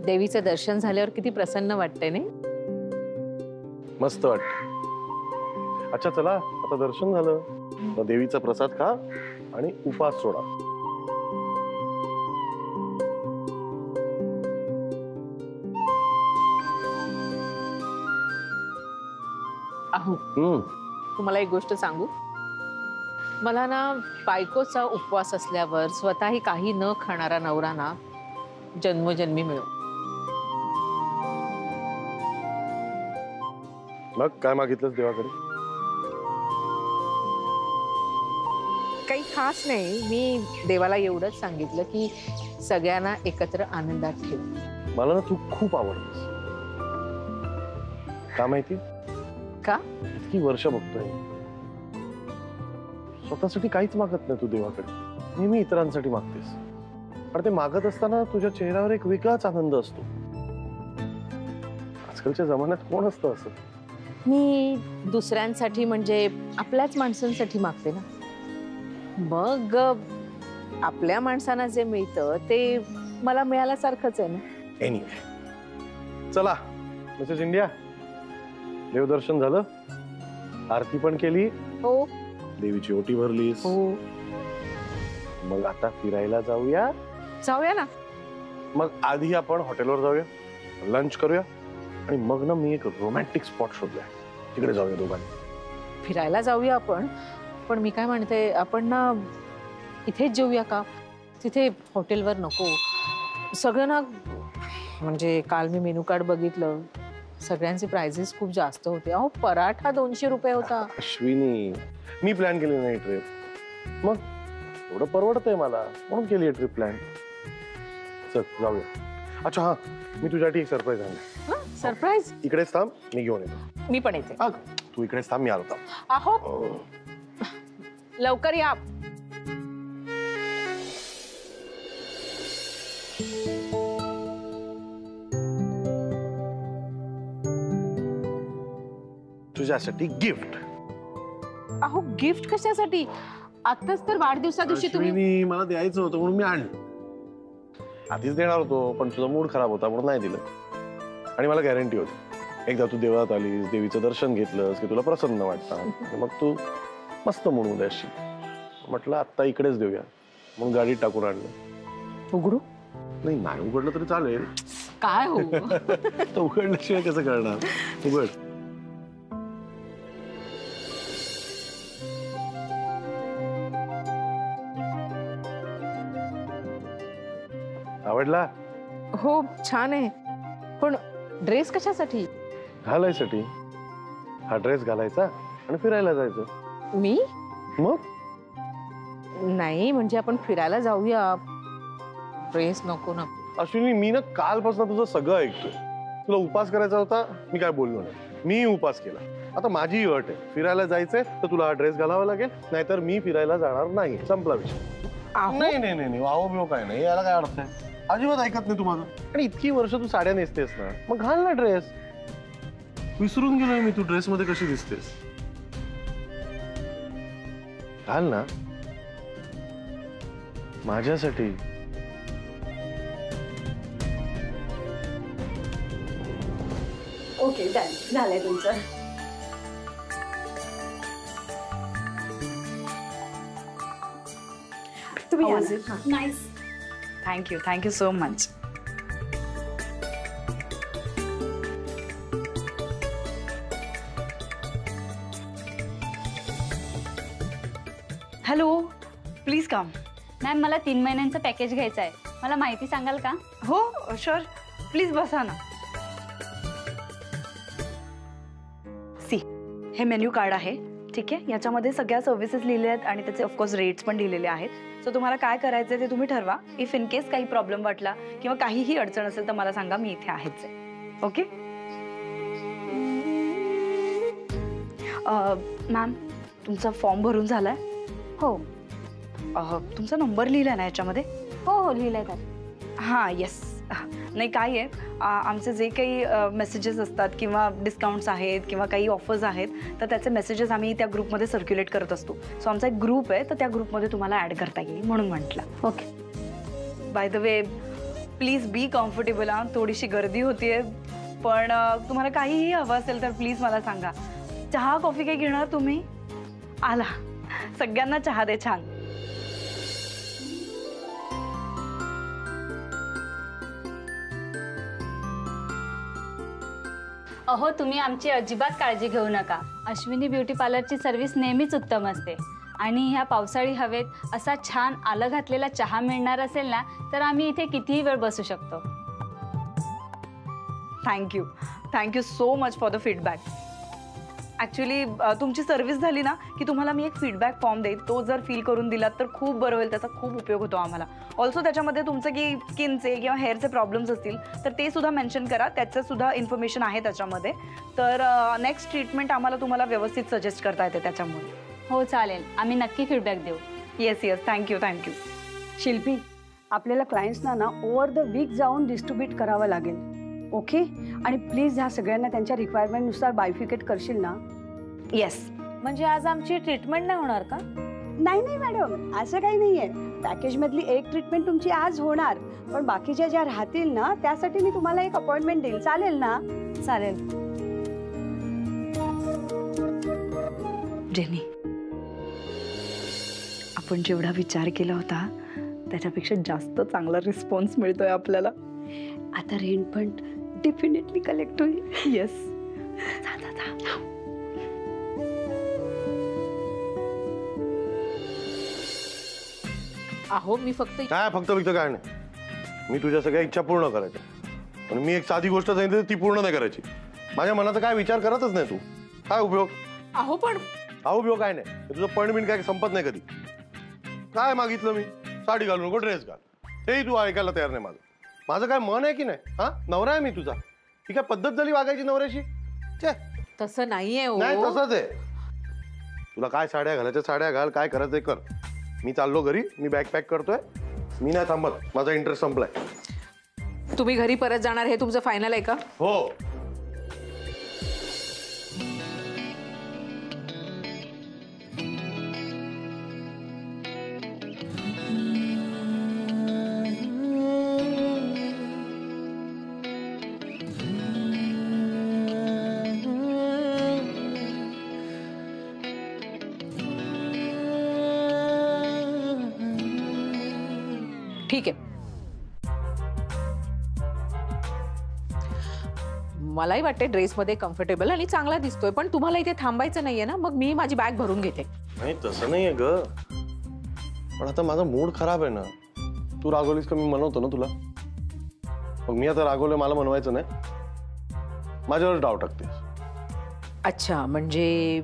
देवीचं दर्शन झाल्यावर किती प्रसन्न वाटतंय नाही? मस्त वाटत. अच्छा चला, आता दर्शन झालं, देवीचा प्रसाद खा आणि उपास सोडा. अहो, तुम्हाला एक गोष्ट सांगू? मला ना बायकोचा उपवास असल्यावर स्वतःही काही न खाणारा नवरा ना जन्मोजन्मी मिळो. मग काय मागितलंस देवाकडे? काही खास नाही, मी देवाला एवढंच सांगितलं की सगळ्यांना एकत्र आनंदात ठेव. मला ना तू खूप आवडतेस. का माहिती? का? इतकी वर्ष बघतोय, स्वतःसाठी काहीच मागत नाही तू देवाकडे, नेहमी इतरांसाठी मागतेस. पण ते मागत असताना तुझ्या चेहऱ्यावर एक वेगळाच आनंद असतो. आजकालच्या जमान्यात कोण असतं असं? मी दुसऱ्यांसाठी म्हणजे आपल्याच माणसांसाठी मागते ना. मग आपल्या माणसांना जे मिळतं ते मला मिळाल्यासारखंच आहे ना. एनिवे, चला मिसेस इंडिया, देवदर्शन झालं, आरती पण केली, हो, देवीची ओटी भरलीस, हो. मग आता फिरायला जाऊया. जाऊया ना. मग आधी आपण हॉटेलवर जाऊया, लंच करूया, आणि मग ना मी एक रोमॅन्टिक स्पॉट शोधलाय, तिकडे जाऊया दोघांनी. फिरायला जाऊया आपण, पण मी काय म्हणते, आपण ना इथेच जेऊया का? तिथे हॉटेलवर नको. सगळं ना, म्हणजे काल मी मेनू कार्ड बघितलं, सगळ्यांचे प्राइसेस खूप जास्त होते. अहो, पराठा 200 रुपये होता. अश्विनी, मी प्लॅन केली नाही ट्रिप, मग एवढं परवडतंय मला म्हणून केली ट्रिप प्लॅन. चल जाऊया. अच्छा हा, मी तुझ्यासाठी एक सरप्राईज आणलं. सरप्राईज? इकडेच थांब, मी घेऊन येतो. मी पण येते. तू इकडेच थांब, मी आलो. अहो, लवकर या. तुझ्यासाठी गिफ्ट. अहो, गिफ्ट कशासाठी? आताच तर वाढदिवसा दिवशी तुम्ही. मला द्यायचं होतं म्हणून मी आणलं. आधीच देणार होतो, पण तुझा मूड खराब होता म्हणून नाही दिलं. आणि मला गॅरंटी होती, एकदा तू देवळात आलीस, देवीचं दर्शन घेतलंस की तुला प्रसन्न वाटतं, मग तू मस्त मूड मध्ये असशील. म्हटलं आता इकडेच देऊया, म्हणून गाडीत टाकून आणलं. उघडू? नाही उघडलं तरी चालेल. काय हो? तर उघडल्याशिवाय कसं करणार? उघड. आवडला? हो, छान आहे. पण ड्रेस कशासाठी? घालायसाठी. हा ड्रेस घालायचा आणि फिरायला जायचं. मी? मग नाही, म्हणजे आपण फिरायला जाऊया, ड्रेस नको ना. अश्विनी, मी ना कालपासून तुझं सगळं ऐकतोय. तुला उपास करायचा होता, मी काय बोललो नाही, मी उपास केला. आता माझी अट आहे, फिरायला जायचंय तर तुला हा ड्रेस घालावा लागेल, नाहीतर मी फिरायला जाणार नाही. संपला विषय. नाही वाहो बिओ काय नाही, याला काय अर्थ आहे? अजिबात ऐकत नाही तू माझं. आणि इतकी वर्ष तू साड्या नेसतेस ना, मग घाल ना ड्रेस. विसरून गेलोय मी तू ड्रेस मध्ये कशी दिसतेस. घाल ना माझ्यासाठी. ओके, झालंय तुमचं. तुम्ही nice. Thank you so much. Hello, please come. Ma'am, मला 3 महिन्यांचं पॅकेज घ्यायचं आहे, मला माहिती सांगाल का? हो शुअर, प्लीज बसा ना. सी, हे मेन्यू कार्ड आहे, ठीक आहे. याच्यामध्ये सगळ्या सर्व्हिसेस लिहिल्या आहेत आणि त्याचे ऑफकोर्स रेट्स पण लिहिलेले आहेत. सो तुम्हाला काय करायचं ते तुम्ही ठरवा. इफ इन केस काही प्रॉब्लेम वाटला किंवा काहीही अडचण असेल तर मला सांगा, मी इथे आहेच आहे. ओके मॅम, तुमचा फॉर्म भरून झालाय? हो. तुमचा नंबर लिहिला ना याच्यामध्ये? हो लिहिलंय त्यात. हां येस. नाही काय आहे, आमचे जे काही मेसेजेस असतात किंवा डिस्काउंट्स आहेत किंवा काही ऑफर्स आहेत तर त्याचे मेसेजेस आम्ही त्या ग्रुपमध्ये सर्क्युलेट करत असतो. सो आमचा एक ग्रुप आहे, तर त्या ग्रुपमध्ये तुम्हाला ॲड करता येईल म्हणून म्हटलं. Okay. By the way, please be comfortable. थोडीशी गर्दी होतीये, पण तुम्हाला काहीही हवं असेल तर प्लीज मला सांगा. चहा कॉफी काही घेणार तुम्ही? आला, सगळ्यांना चहा दे छान. अहो तुम्ही आमची अजिबात काळजी घेऊ नका. अश्विनी ब्युटी पार्लरची सर्व्हिस नेहमीच उत्तम असते आणि ह्या पावसाळी हवेत असा छान आलं घातलेला चहा मिळणार असेल ना तर आम्ही इथे कितीही वेळ बसू शकतो. Thank you so much for the feedback. Actually तुमची सर्व्हिस झाली ना की तुम्हाला मी एक फीडबॅक फॉर्म देईन. तो जर फिल करून दिलात तर खूप बरं होईल. त्याचा खूप उपयोग होतो आम्हाला. ऑल्सो त्याच्यामध्ये तुमचं की स्किनचे किंवा हेअरचे प्रॉब्लेम्स असतील तर ते सुद्धा मेन्शन करा. त्याचं सुद्धा इन्फॉर्मेशन आहे त्याच्यामध्ये. तर नेक्स्ट ट्रीटमेंट आम्हाला तुम्हाला व्यवस्थित सजेस्ट करता येते त्याच्यामुळे. हो चालेल, आम्ही नक्की फीडबॅक देऊ. Yes thank you. शिल्पी, आपल्याला क्लायंट्सना ना ओव्हर द वीक जाऊन डिस्ट्रीब्यूट करावं लागेल. ओके? आणि प्लीज ह्या सगळ्यांना त्यांच्या रिक्वायरमेंटनुसार बायफिकेट करशील ना? येस. म्हणजे आज आमची ट्रीटमेंट नाही होणार का? नाही मॅडम, असं काही नाहीये. पॅकेजमधली एक ट्रीटमेंट तुमची आज होणार, पण बाकीच्या ज्या राहतील ना त्यासाठी मी तुम्हाला एक अपॉइंटमेंट देईल. चालेल ना? चालेल. जेनी, आपण जेवढा विचार केला होता त्याच्यापेक्षा जास्त चांगला रिस्पॉन्स मिळतोय आपल्याला. आता रेंट पण डेफिनेटली कलेक्ट होईल. येस. अहो मी फक्त काय फक्त काय नाही, मी तुझ्या सगळ्या इच्छा पूर्ण करायच्या. पण मी एक साधी गोष्ट सांगितली ती पूर्ण नाही करायची. माझ्या मनाचा काय विचार करतच नाही तू. काय उपयोग? अहो पण उपयोग काय नाही. तुझं पण बिन काय संपत नाही कधी. काय मागितलं मी? साडी घालू नको, ड्रेस घाल. तेही तू ऐकायला तयार नाही. माझं काय मन आहे की नाही? हा, नवरा आहे मी तुझा. ही काय पद्धत झाली वागायची नवऱ्याशी? तसं नाहीये. नाही तसंच आहे. तुला काय साड्या घालायच्या साड्या घाल, काय करायचंय कर. मी चाललो घरी. मी बॅग पॅक करतोय. मी नाही थांबत. माझा इंटरेस्ट संपलाय. तुम्ही घरी परत जाणार हे तुमचं फायनल आहे का? हो. ठीक आहे. मलाही वाटते ड्रेसमध्ये कम्फर्टेबल आणि चांगला दिसतोय, पण तुम्हाला इथे थांबायचं नाहीये ना? मग मी माझी बॅग भरून घेते. नाही तसं नाहीये ग, पण आता माझा मूड खराब आहे ना. तू रागवलीस का मी मनवतो ना तुला. मग मी आता रागवलं, मला मनवायचं नाही. माझ्यावर डाव टाकतेस. अच्छा, म्हणजे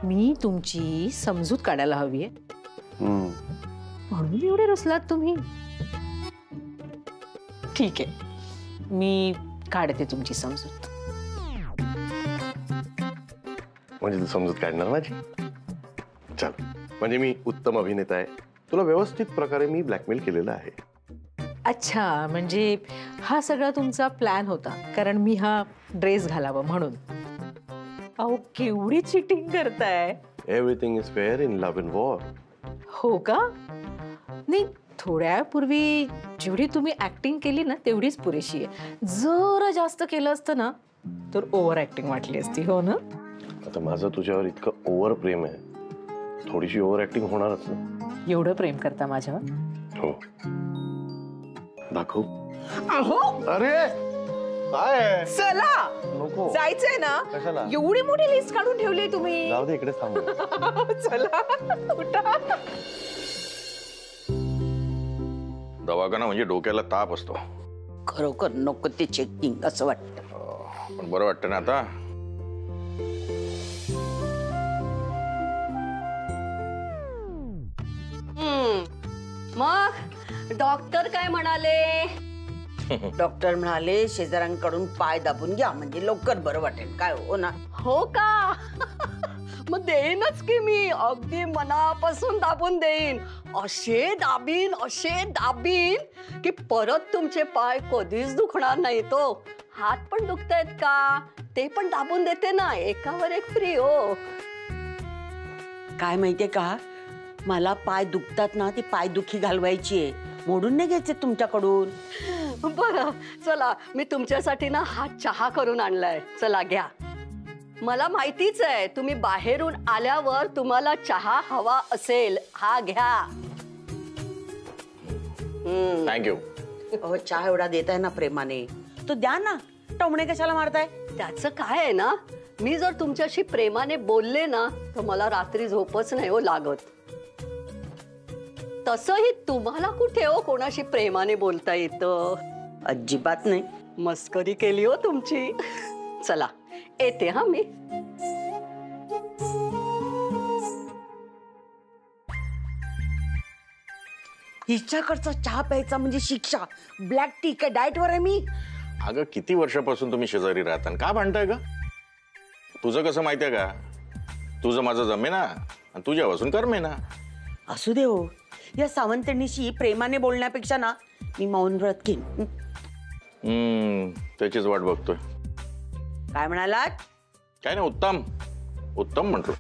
मी तुमची समजूत काढायला हवी आहे म्हणून एवढे रुसलात तुम्ही? ठीक आहे, मी काढते तुमची समजूत. म्हणजे तू समजूत काढणार माझी? चल, म्हणजे मी उत्तम अभिनेता आहे. तुला व्यवस्थित प्रकारे मी ब्लॅकमेल केलेलं आहे. अच्छा, म्हणजे हा सगळा तुमचा प्लॅन होता, कारण मी हा ड्रेस घालावा म्हणून. अहो, केवढी चिटिंग करताय. Everything is fair in love and war. हो का? नाही, थोड्यापूर्वी जेवढी तुम्ही ऍक्टिंग केली ना तेवढीच पुरेशी आहे. जरा जास्त केलं असतं ना तर ओव्हर ऍक्टिंग वाटली असती. हो ना? आता माझं तुझ्यावर इतकं ओव्हर प्रेम आहे, थोडीशी ओव्हर ऍक्टिंग होणारच ना. एवढं प्रेम करता माझ्यावर? हो. दाखव. अहो, अरे काय? चला, नको. जायचंय ना? कशाला? एवढी मोठी लिस्ट काढून ठेवली तुम्ही. जाऊ दे, इकडे थांब. चला, उठा. दवाखाना म्हणजे डोक्याला ताप असतो. खरोखर नको ते चेकिंग असं वाटतं. पण बरं वाटतं ना आता. मग डॉक्टर काय म्हणाले? डॉक्टर म्हणाले शेजाऱ्यांकडून पाय दाबून घ्या म्हणजे लवकर बरं वाटेल. काय हो ना? हो का? मग देईनच की मी. अगदी मनापासून दाबून देईन. असे दाबीन की परत तुमचे पाय कधीच दुखणार नाही. तो हात पण दुखतायत का ते पण दाबून देते ना. एकावर एक फ्री. हो, काय माहितीये का, मला पाय दुखतात ना ती पाय दुखी घालवायची आहे, मोडून नाही घ्यायचे तुमच्याकडून. बरं चला, मी तुमच्यासाठी ना हा चहा करून आणलाय, चला घ्या. मला माहितीच आहे तुम्ही बाहेरून आल्यावर तुम्हाला चहा हवा असेल, हा घ्या. थँक्यू. अहो चहा एवढा देताय ना प्रेमाने, तो द्या ना. टोमणे कशाला मारताय? त्याचं काय आहे ना, मी जर तुमच्याशी प्रेमाने बोलले ना तर मला रात्री झोपच नाही हो लागत. तसंही तुम्हाला कुठे हो कोणाशी प्रेमाने बोलता येतं? अजिबात नाही. मस्करी केली हो तुमची. चला येते हा मी. हिच्याकडचा चहा प्यायचा म्हणजे शिक्षा. ब्लॅक टी काय डाएट वर आहे मी? अगं किती वर्षापासून तुम्ही शेजारी राहता, का भांडताय का? तुझं कसं माहितीये का, तुझं माझं जमे ना, आणि तुझ्यापासून करमे ना. असू दे हो, या सावंतणीशी प्रेमाने बोलण्यापेक्षा ना मी मौन व्रत घेईन. त्याचीच वाट बघतोय. काय म्हणालात? काय नाही, उत्तम उत्तम म्हटलो.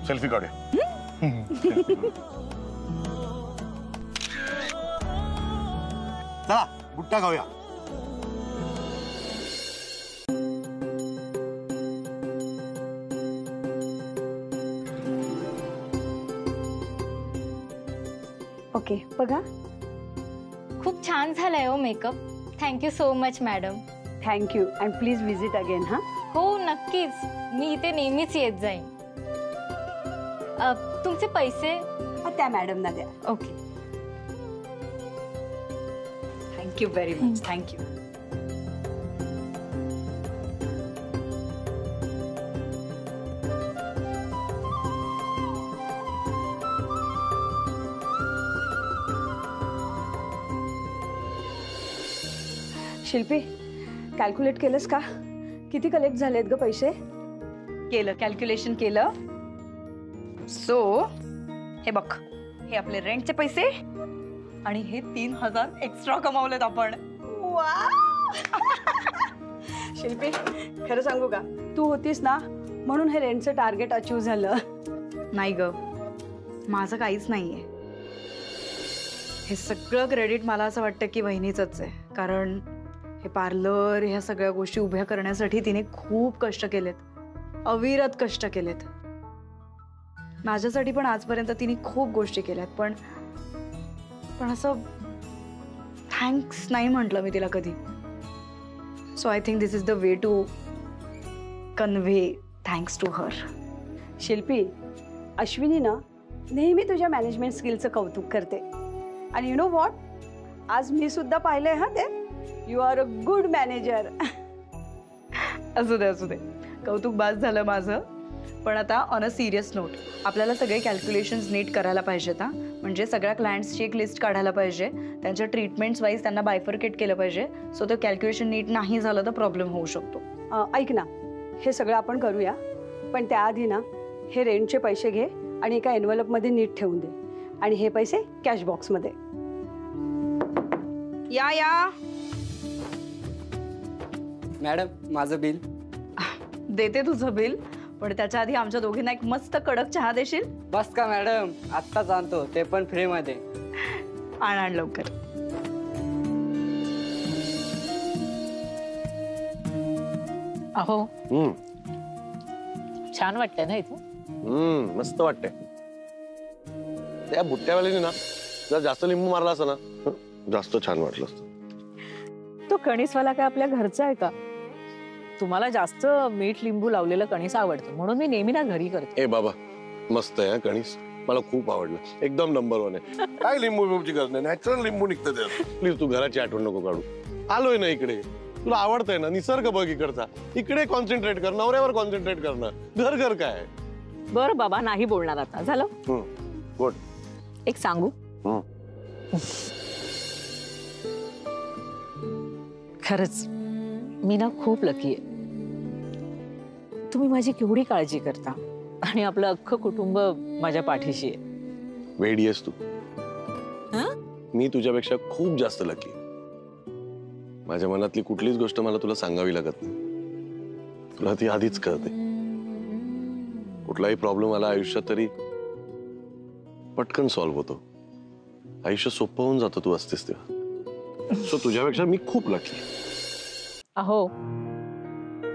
सेल्फी काढूया. चला बुट्टा खाऊया. ओके बघा. खूप छान झालाय हो makeup. Thank you so much madam. Thank you and please visit again. हा हो नक्कीच, मी इथे नेहमीच येत जाईन. तुमचे पैसे? त्या मॅडमना द्या. Okay. Thank you very much. Thank you. Shilpi, calculate केलंस का? किती कलेक्ट झालेत ग पैसे? केलं, कॅल्क्युलेशन केलं. सो हे बघ, हे आपले रेंटचे पैसे आणि हे 3000 एक्स्ट्रा कमावलेत आपण. शिल्पी, खरं सांगू का, तू होतीस ना म्हणून हे रेंटचं टार्गेट अचीव झालं. नाही ग, माझं काहीच नाहीये. हे सगळं क्रेडिट मला असं वाटतं की वहिनीचंच आहे. कारण हे पार्लर, ह्या सगळ्या गोष्टी उभ्या करण्यासाठी तिने खूप कष्ट केलेत, अविरत कष्ट केलेत. माझ्यासाठी पण आजपर्यंत तिने खूप गोष्टी केल्यात, पण असं थँक्स नाही म्हटलं मी तिला कधी. So I think this is the way to convey thanks to her. Shilpi, Ashwini ना नेहमी तुझ्या मॅनेजमेंट स्किलचं कौतुक करते. आणि यु नो व्हॉट, आज मी सुद्धा पाहिलंय हा ते. You are a good manager. असू दे, कौतुक बास झालं माझं. पण आता ऑन अ सिरियस नोट, आपल्याला सगळे कॅल्क्युलेशन्स नीट करायला पाहिजेत. हां, म्हणजे सगळ्या क्लायंट्सची एक लिस्ट काढायला पाहिजे, त्यांच्या ट्रीटमेंट्स वाईज त्यांना बायफर्केट केलं पाहिजे. सो ते कॅल्क्युलेशन नीट नाही झालं तर प्रॉब्लेम होऊ शकतो. ऐक ना, हे सगळं आपण करूया, पण त्याआधी ना हे रेंटचे पैसे घे आणि एका एन्व्हलपमध्ये नीट ठेवून दे. आणि हे पैसे कॅश बॉक्समध्ये. या मॅडम माझं बिल. देते तुझं बिल, पण त्याच्या आधी आमच्या दोघींना एक मस्त कडक चहा देशील? बस का मॅडम, आत्ताच आणतो, ते पण फ्रीमध्ये. आण लवकर. अहो, छान वाटतंय ना इथे. मस्त वाटतंय. त्या बुट्ट्यावाल्याने ना जर जास्त लिंबू मारला असता ना जास्त छान वाटलं असतं. तो कणीसवाला काय आपल्या घरचा आहे का? तुम्हाला जास्त मीठ लिंबू लावलेलं कणीस आवडतं म्हणून मी नेहमी ना घरी करते. ए बाबा, मस्त आहे कणीस, मला खूप आवडलं. एकदम नंबर 1 आहे. काय लिंबू बिंबूची गरज नाही, नॅचरल लिंबू निघतं त्यात. प्लीज तू घराची आठवण नको काढू. आलोय ना इकडे, तुला आवडतंय ना, निसर्ग बघ इकडचा. इकडे कॉन्सन्ट्रेट कर, नवऱ्यावर कॉन्सन्ट्रेट कर ना. घर काय. बर बाबा, नाही बोलणार आता, झालं. गुड. एक सांगू, खरंच मी ना खूप लकी आहे. तुम्ही माझी केवढी काळजी करता आणि आपलं अख्खं कुटुंब माझ्या पाठीशी आहे. वेडी आहेस तू. मी तुझ्यापेक्षा खूप जास्त लकी. माझ्या मनातली कुठलीच गोष्ट मला तुला सांगावी लागत नाही, तुला ती आधीच कळते. कुठलाही प्रॉब्लेम आला आयुष्यात तरी पटकन सॉल्व्ह होतो. आयुष्य सोपं होऊन जातं तू असतेस तेव्हा. सो तुझ्यापेक्षा मी खूप लकी. अहो,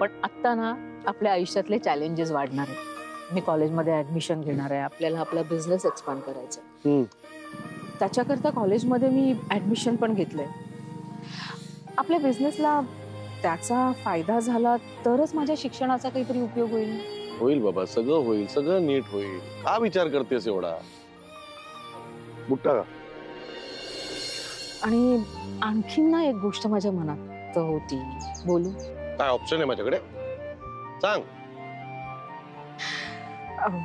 पण आत्ता ना आपल्या आयुष्यातले चॅलेंजेस वाढणार आहेत. मी कॉलेजमध्ये ऍडमिशन घेणार आहे, आपल्याला आपला बिझनेस एक्सपांड करायचा आहे. त्याच्याकरता कॉलेजमध्ये मी ऍडमिशन पण घेतलंय. आपल्या बिझनेसला त्याचा फायदा झाला तरच माझ्या शिक्षणाचा काहीतरी उपयोग होईल. होईल बाबा, सगळं होईल, सगळं नीट होईल. का विचार करतेस एवढा? बुट्टा का? आणि आणखीन ना एक गोष्ट माझ्या मनात होती, बोलू? काय ऑप्शन आहे माझ्याकडे, सांग.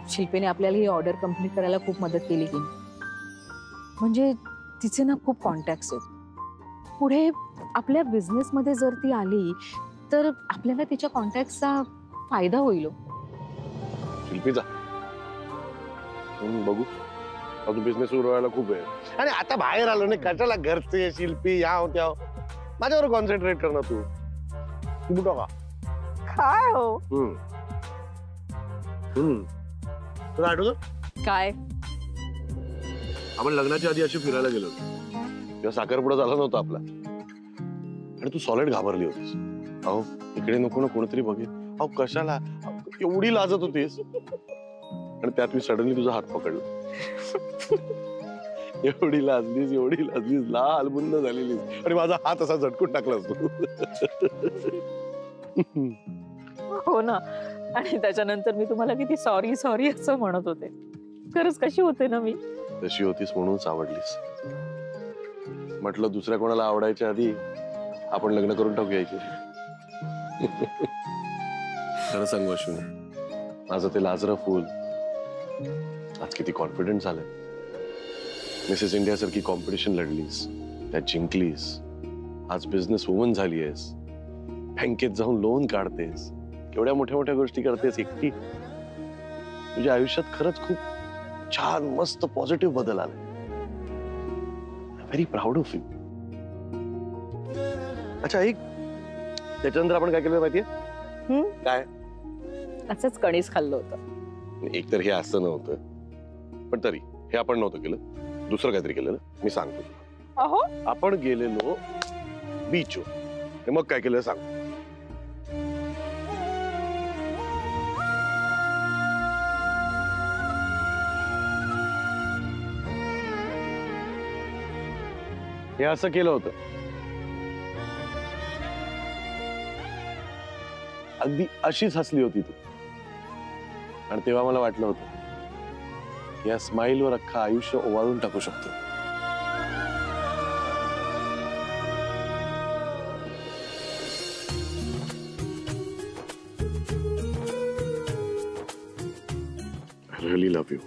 शिल्पीने आपल्याला ही ऑर्डर कंप्लीट करायला खूप मदत केली की. म्हणजे तिचे ना खूप कॉन्टॅक्ट्स आहेत. पुढे आपल्या बिझनेस मध्ये जर ती आली तर आपल्याला तिच्या कॉन्टॅक्टचा फायदा होईल. शिल्पीचा बघू, अजून बिझनेस सुरू व्हायला खूप आहे. आणि आता बाहेर आलो नाही, कशाला घरचे शिल्पी याव त्याव. माझ्यावर कॉन्सन्ट्रेट कर ना तू. बुटा का काय हो? तुला आठवतं काय? आपण लग्नाच्या आधी अशी फिरायला गेलो होतो तेव्हा साखरपुडा झाला नव्हता आपला, आणि तू सॉलिड घाबरली होतीस. अहो इकडे नको ना कोणतरी बघेल. अहो कशाला एवढी लाजत होतीस, आणि त्यात मी सडनली तुझा हात पकडला. एवढी लाजलीस, लाल बुंद झालेलीस, आणि माझा हात असा झटकून टाकलास तू. हो ना. आणि त्याच्यानंतर मी तुम्हाला किती सॉरी सॉरी असं म्हणत होते. खरंच कशी होते ना मी? तशी होतीस म्हणूनच आवडलीस. म्हटलं दुसऱ्या कोणाला आवडायच्या आधी आपण लग्न करून टाकूया. खरं सांगू अश्विनी, माझं ते लाजरं फुल आज किती कॉन्फिडंट झालंय. मिसेस इंडिया सारखी कॉम्पिटिशन लढलीस, त्यात जिंकलीस. आज बिझनेस वुमन झाली आहेस, बँकेत जाऊन लोन काढतेस, केवढ्या मोठ्या मोठ्या गोष्टी करतेस एकटी. तुझ्या आयुष्यात खरंच खूप छान मस्त पॉझिटिव्ह बदल आला. Very proud of you. अच्छा ऐक, त्याच्यानंतर आपण काय केलं माहितीये? काय? असंच कणीस खाल्लं होतं. एक तर हे असं नव्हतं, पण तरी हे आपण नव्हतं केलं, दुसरं काहीतरी केलं ना. मी सांगतो. अहो, आपण गेलेलो बीचवर. मग काय केलं सांग. हे असं केलं होतं. अगदी अशीच हसली होती तू. आणि तेव्हा मला वाटलं होतं या स्माईलवर अख्खं आयुष्य ओवाळून टाकू शकतो. I really love you.